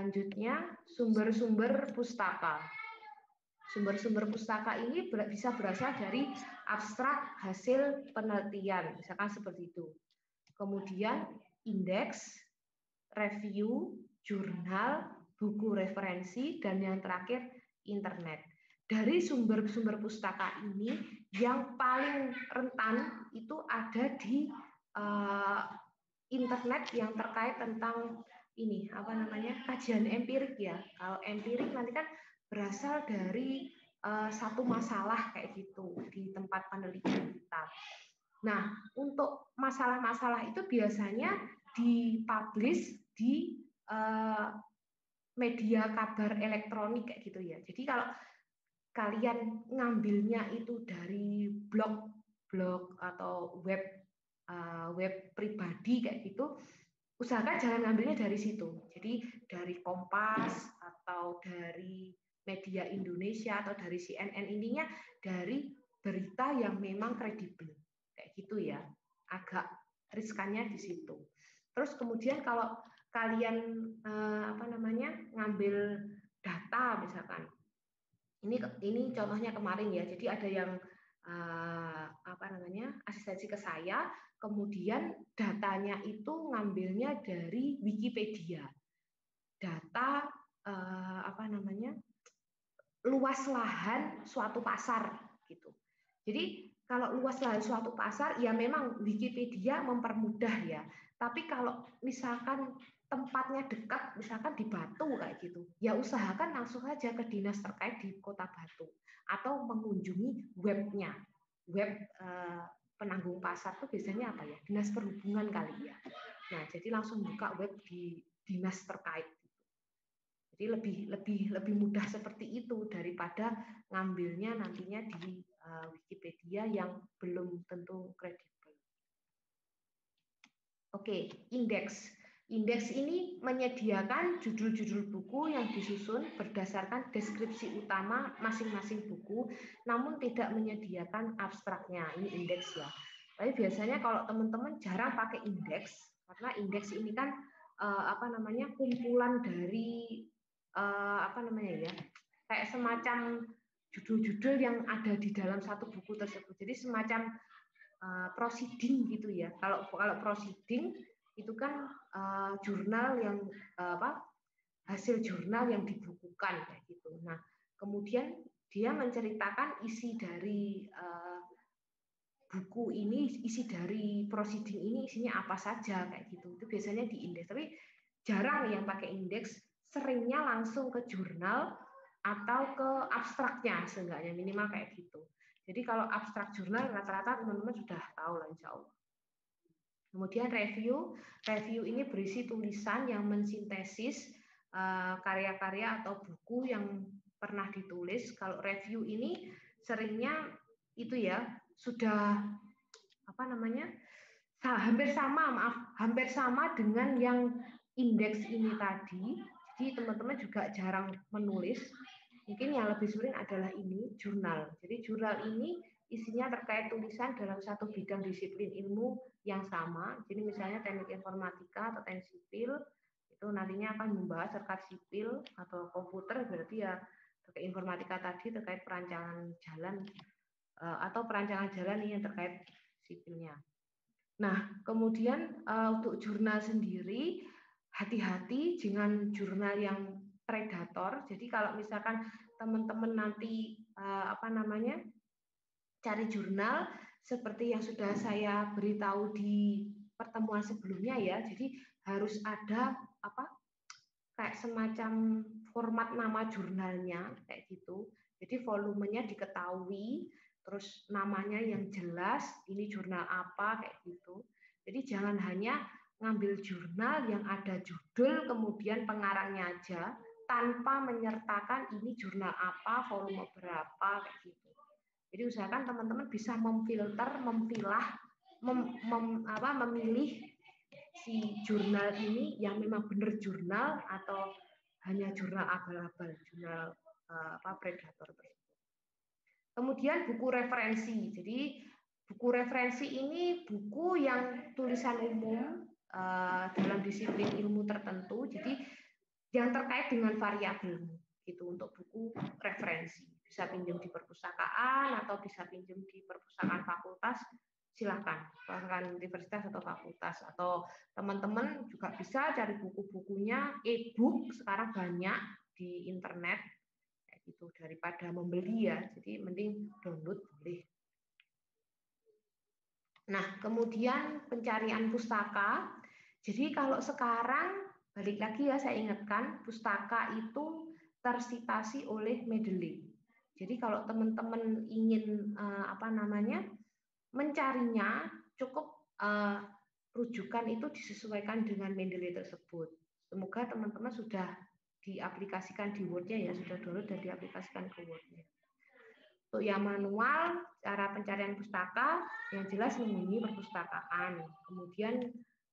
Selanjutnya, sumber-sumber pustaka. Sumber-sumber pustaka ini bisa berasal dari abstrak hasil penelitian, misalkan seperti itu. Kemudian indeks, review, jurnal, buku referensi, dan yang terakhir internet. Dari sumber-sumber pustaka ini yang paling rentan itu ada di internet yang terkait tentang ini apa namanya kajian empirik ya. Kalau empirik nanti kan berasal dari satu masalah kayak gitu di tempat penelitian kita. Nah, untuk masalah-masalah itu biasanya dipublish di media kabar elektronik kayak gitu ya. Jadi kalau kalian ngambilnya itu dari blog atau web pribadi kayak gitu, usahakan jangan ngambilnya dari situ. Jadi dari Kompas atau dari media Indonesia atau dari CNN, ininya dari berita yang memang kredibel kayak gitu ya. Agak riskannya di situ. Terus kemudian kalau kalian ngambil data misalkan, ini contohnya kemarin ya. Jadi ada yang asistensi ke saya, kemudian datanya itu ngambilnya dari Wikipedia. Data luas lahan suatu pasar gitu. Jadi kalau luas lahan suatu pasar ya memang Wikipedia mempermudah ya. Tapi kalau misalkan tempatnya dekat, misalkan di Batu kayak gitu, ya usahakan langsung aja ke dinas terkait di Kota Batu atau mengunjungi webnya. Web penanggung pasar itu biasanya apa ya? Dinas Perhubungan kali ya. Nah, jadi langsung buka web di dinas terkait. Jadi lebih mudah seperti itu daripada ngambilnya nantinya di Wikipedia yang belum tentu kredibel. Oke, indeks. Indeks ini menyediakan judul-judul buku yang disusun berdasarkan deskripsi utama masing-masing buku, namun tidak menyediakan abstraknya. Ini indeks ya. Tapi biasanya kalau teman-teman jarang pakai indeks, karena indeks ini kan kumpulan dari kayak semacam judul-judul yang ada di dalam satu buku tersebut. Jadi semacam proceeding gitu ya. Kalau proceeding itu kan jurnal yang hasil jurnal yang dibukukan kayak gitu. Nah, kemudian dia menceritakan isi dari buku ini, isi dari proceeding ini isinya apa saja kayak gitu. Itu biasanya di indeks. Tapi jarang yang pakai indeks, seringnya langsung ke jurnal atau ke abstraknya seenggaknya minimal kayak gitu. Jadi kalau abstrak jurnal rata-rata teman-teman sudah tahu lah insya Allah. Kemudian review ini berisi tulisan yang mensintesis karya-karya atau buku yang pernah ditulis. Kalau review ini seringnya itu ya sudah hampir sama dengan yang indeks ini tadi. Jadi teman-teman juga jarang menulis. Mungkin yang lebih sering adalah ini jurnal. Jadi jurnal ini isinya terkait tulisan dalam satu bidang disiplin ilmu yang sama. Jadi misalnya teknik informatika atau teknik sipil itu nantinya akan membahas terkait sipil atau komputer, berarti ya terkait informatika tadi terkait perancangan jalan atau perancangan jalan ini yang terkait sipilnya. Nah, kemudian untuk jurnal sendiri hati-hati dengan jurnal yang predator. Jadi kalau misalkan teman-teman nanti cari jurnal seperti yang sudah saya beritahu di pertemuan sebelumnya ya. Jadi harus ada kayak semacam format nama jurnalnya kayak gitu. Jadi volumenya diketahui, terus namanya yang jelas, ini jurnal apa kayak gitu. Jadi jangan hanya ngambil jurnal yang ada judul kemudian pengarangnya aja tanpa menyertakan ini jurnal apa, volume berapa kayak gitu. Jadi usahakan teman-teman bisa memfilter, memilah, memilih si jurnal ini yang memang benar jurnal atau hanya jurnal abal-abal, jurnal predator tersebut. Kemudian buku referensi. Jadi buku referensi ini buku yang tulisan umum dalam disiplin ilmu tertentu. Jadi yang terkait dengan variabelmu gitu untuk buku referensi. Bisa pinjam di perpustakaan atau bisa pinjam di perpustakaan fakultas, silakan, perpustakaan universitas atau fakultas, atau teman-teman juga bisa cari buku-bukunya e-book sekarang banyak di internet kayak gitu daripada membeli ya. Jadi mending download boleh. Nah, kemudian pencarian pustaka. Jadi kalau sekarang balik lagi ya saya ingatkan, pustaka itu tersitasi oleh Mendeley. Jadi kalau teman-teman ingin mencarinya, cukup rujukan itu disesuaikan dengan Mendeley tersebut. Semoga teman-teman sudah diaplikasikan di Word-nya ya, sudah download dan diaplikasikan ke Word-nya. Untuk yang manual, cara pencarian pustaka yang jelas menghubungi perpustakaan. Kemudian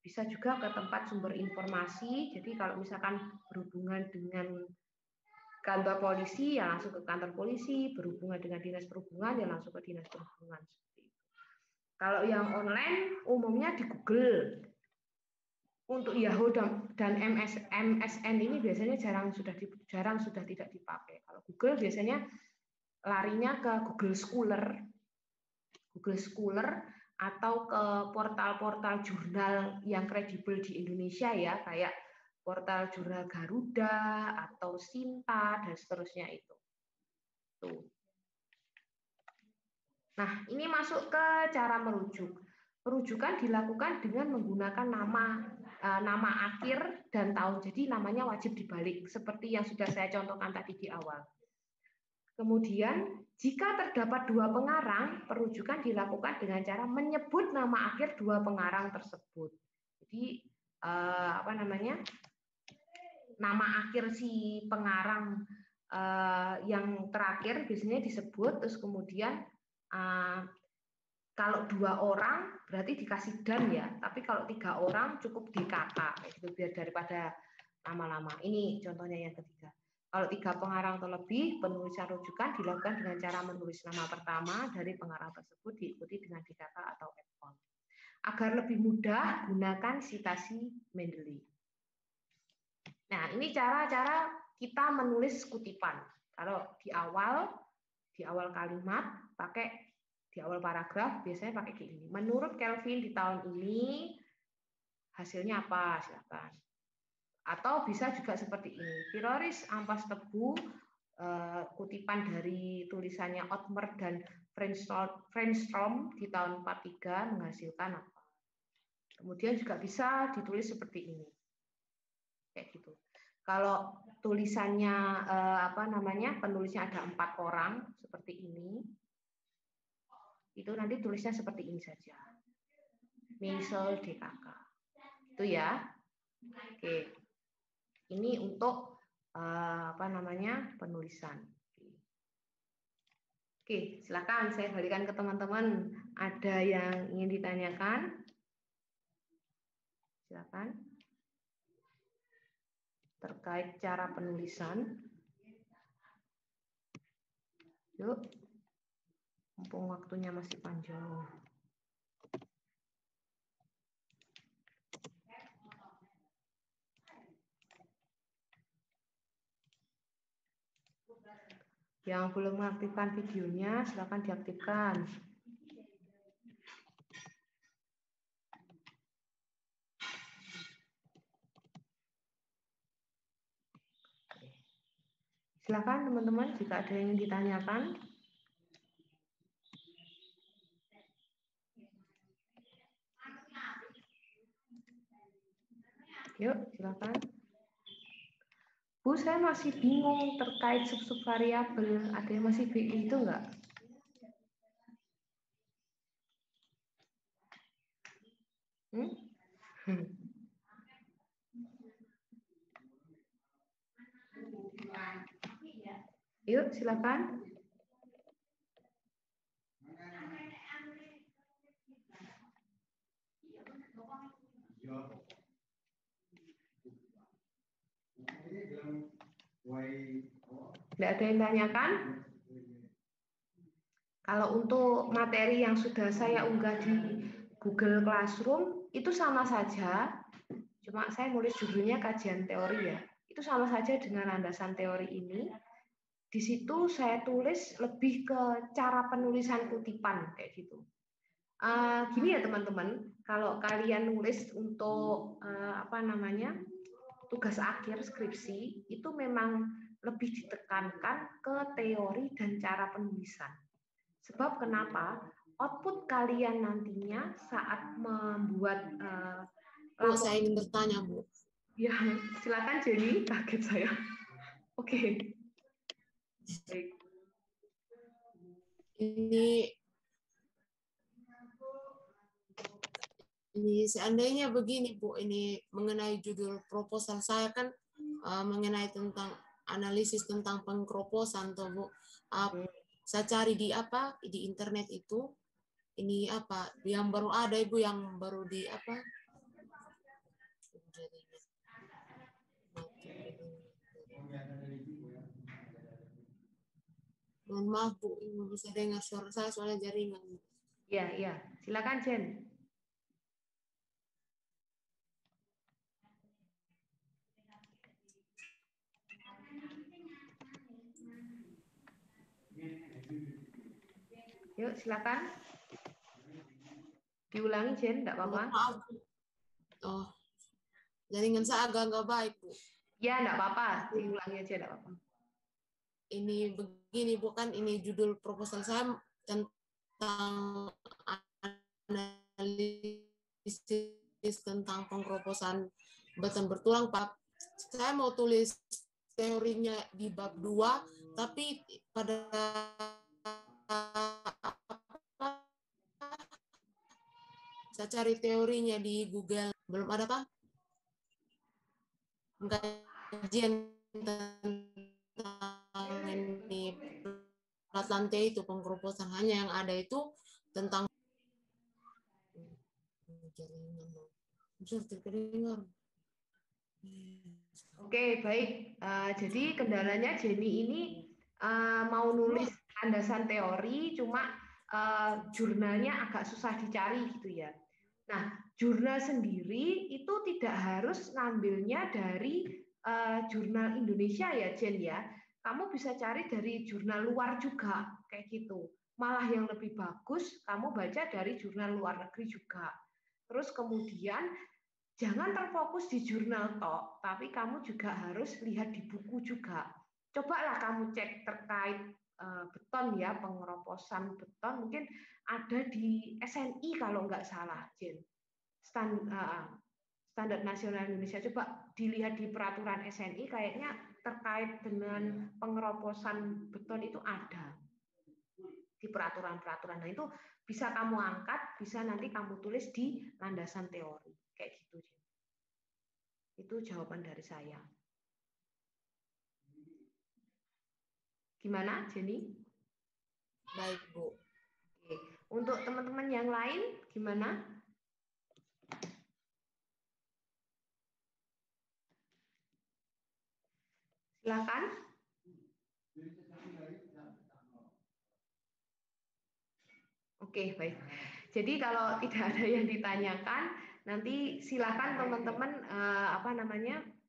bisa juga ke tempat sumber informasi. Jadi kalau misalkan berhubungan dengan kantor polisi, ya langsung ke kantor polisi. Berhubungan dengan dinas perhubungan, ya langsung ke dinas perhubungan. Seperti itu. Kalau yang online, umumnya di Google. Untuk Yahoo dan MSN ini biasanya jarang sudah tidak dipakai. Kalau Google biasanya larinya ke Google Scholar atau ke portal-portal jurnal yang kredibel di Indonesia ya, kayak portal jurnal Garuda atau Sinta dan seterusnya itu. Tuh. Nah, ini masuk ke cara merujuk. Perujukan dilakukan dengan menggunakan nama akhir dan tahun. Jadi namanya wajib dibalik seperti yang sudah saya contohkan tadi di awal. Kemudian, jika terdapat dua pengarang, perujukan dilakukan dengan cara menyebut nama akhir dua pengarang tersebut. Jadi, nama akhir si pengarang yang terakhir biasanya disebut, terus kemudian kalau dua orang berarti dikasih dan ya, tapi kalau tiga orang cukup DKK, gitu, biar daripada lama-lama. Ini contohnya yang ketiga. Kalau tiga pengarang atau lebih, penulisan rujukan dilakukan dengan cara menulis nama pertama dari pengarang tersebut diikuti dengan DKK atau add-on. Agar lebih mudah, gunakan sitasi Mendeley. Nah, ini cara-cara kita menulis kutipan. Kalau di awal kalimat, di awal paragraf, biasanya pakai gini. Menurut Kelvin di tahun ini, hasilnya apa? Silakan. Atau bisa juga seperti ini. Piroris ampas tebu, kutipan dari tulisannya Otmer dan Frenstrom di tahun 43 menghasilkan apa. Kemudian juga bisa ditulis seperti ini. Kayak gitu. Kalau tulisannya penulisnya ada 4 orang seperti ini, itu nanti tulisnya seperti ini saja. Misal DKK. Itu ya. Oke. Ini untuk penulisan. Oke, silakan saya balikan ke teman-teman. Ada yang ingin ditanyakan? Silakan. Terkait cara penulisan. Yuk. Mumpung waktunya masih panjang. Yang belum mengaktifkan videonya, silakan diaktifkan. Silakan teman-teman, jika ada yang ditanyakan. Yuk, silakan. Bu, saya masih bingung terkait sub-sub variabel. Ada yang masih bingung itu enggak? Yuk, silakan. Tidak ada yang tanyakan? Kalau untuk materi yang sudah saya unggah di Google Classroom, itu sama saja. Cuma saya nulis judulnya kajian teori ya. Itu sama saja dengan landasan teori ini. Di situ saya tulis lebih ke cara penulisan kutipan kayak gitu. Gini ya teman-teman, kalau kalian nulis untuk tugas akhir skripsi itu memang lebih ditekankan ke teori dan cara penulisan. Sebab kenapa? Output kalian nantinya saat membuat Bu, saya ingin bertanya, Bu. Ya, silakan Jenny, kaget saya. Oke. Baik. Ini seandainya begini, Bu, ini mengenai judul proposal saya kan mengenai tentang analisis tentang pengkroposan, toh, Bu. Saya cari di internet itu, ini apa yang baru ada, Ibu, yang baru di apa? Mohon maaf, Bu, ini bisa dengar suara saya soalnya jaringan. Iya. Silakan, Jen. Yuk, silakan. Diulangi, Jen, enggak apa-apa. Maaf. Oh, jaringan saya agak baik, Bu. Ya, enggak apa-apa. Diulangi aja, enggak apa-apa. Ini begini, bukan ini judul proposal saya tentang analisis tentang pengkroposan beton bertulang, Pak. Saya mau tulis teorinya di bab 2, tapi pada saya cari teorinya di Google, belum ada, Pak? Kajian tentang ini plat lantai itu pengkroposan, hanya yang ada itu tentang Oke, baik. Jadi kendalanya Jenny ini mau nulis landasan teori, cuma jurnalnya agak susah dicari gitu ya. Nah, jurnal sendiri itu tidak harus ngambilnya dari jurnal Indonesia ya, Jen ya. Kamu bisa cari dari jurnal luar juga, kayak gitu. Malah yang lebih bagus, kamu baca dari jurnal luar negeri juga. Terus kemudian jangan terfokus di jurnal tok, tapi kamu juga harus lihat di buku juga. Cobalah kamu cek terkait beton ya, pengeroposan beton mungkin ada di SNI kalau nggak salah, Jen. Standar Nasional Indonesia. Coba dilihat di peraturan SNI, kayaknya terkait dengan pengeroposan beton itu ada di peraturan-peraturan. Nah itu bisa kamu angkat, bisa nanti kamu tulis di landasan teori. Kayak gitu. Itu jawaban dari saya. Gimana, Jenny? baik, Bu. Oke. Untuk teman-teman yang lain, gimana? Silakan. Oke, baik. Jadi kalau tidak ada yang ditanyakan, nanti silakan teman-teman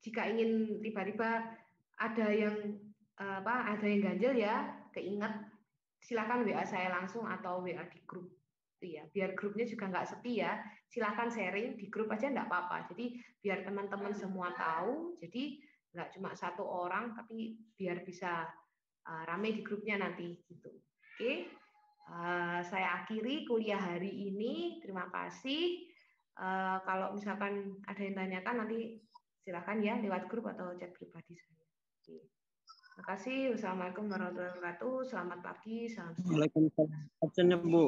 jika ingin tiba-tiba ada yang ada yang ganjil ya, keinget silakan WA saya langsung atau WA di grup. Itu ya, biar grupnya juga nggak sepi ya. Silakan sharing di grup aja nggak apa-apa. Jadi biar teman-teman semua tahu. Jadi nggak cuma satu orang, tapi biar bisa rame di grupnya nanti gitu. Oke. Saya akhiri kuliah hari ini. Terima kasih. Kalau misalkan ada yang tanyakan nanti silakan ya lewat grup atau chat pribadi saya. Terima kasih. Wassalamualaikum warahmatullahi wabarakatuh. Selamat pagi. Salam sejahtera. Waalaikumsalam. Bu.